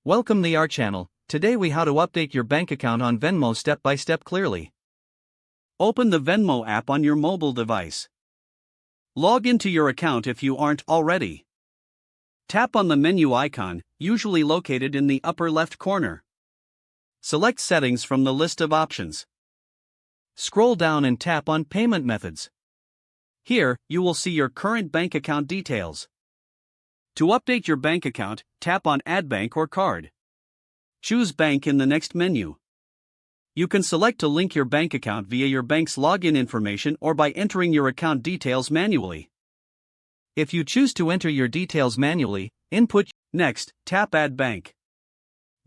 Welcome to our channel. Today we how to update your bank account on Venmo step by step clearly. Open the Venmo app on your mobile device. Log into your account if you aren't already. Tap on the menu icon, usually located in the upper left corner. Select Settings from the list of options. Scroll down and tap on Payment Methods. Here, you will see your current bank account details. To update your bank account, tap on Add Bank or Card. Choose Bank in the next menu. You can select to link your bank account via your bank's login information or by entering your account details manually. If you choose to enter your details manually, input. Next, tap Add Bank.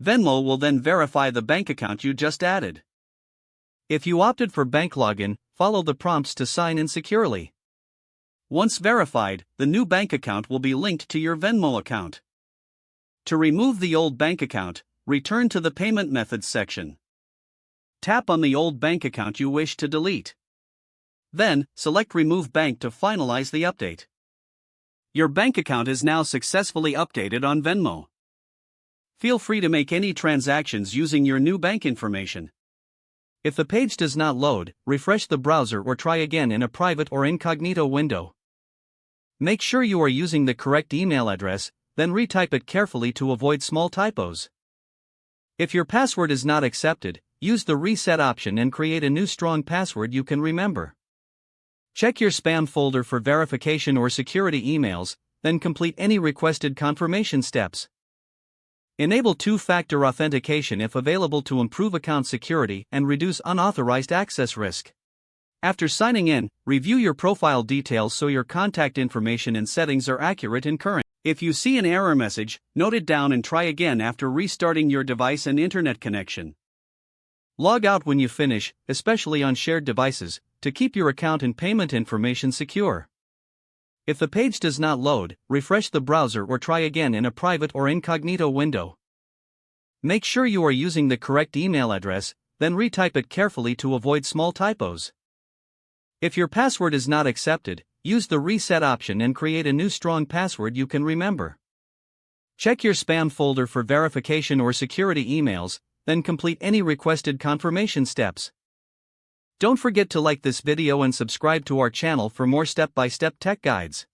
Venmo will then verify the bank account you just added. If you opted for bank login, follow the prompts to sign in securely. Once verified, the new bank account will be linked to your Venmo account. To remove the old bank account, return to the Payment Methods section. Tap on the old bank account you wish to delete. Then, select Remove Bank to finalize the update. Your bank account is now successfully updated on Venmo. Feel free to make any transactions using your new bank information. If the page does not load, refresh the browser or try again in a private or incognito window. Make sure you are using the correct email address, then retype it carefully to avoid small typos. If your password is not accepted, use the reset option and create a new strong password you can remember. Check your spam folder for verification or security emails, then complete any requested confirmation steps. Enable two-factor authentication if available to improve account security and reduce unauthorized access risk. After signing in, review your profile details so your contact information and settings are accurate and current. If you see an error message, note it down and try again after restarting your device and internet connection. Log out when you finish, especially on shared devices, to keep your account and payment information secure. If the page does not load, refresh the browser or try again in a private or incognito window. Make sure you are using the correct email address, then retype it carefully to avoid small typos. If your password is not accepted, use the reset option and create a new strong password you can remember. Check your spam folder for verification or security emails, then complete any requested confirmation steps. Don't forget to like this video and subscribe to our channel for more step-by-step tech guides.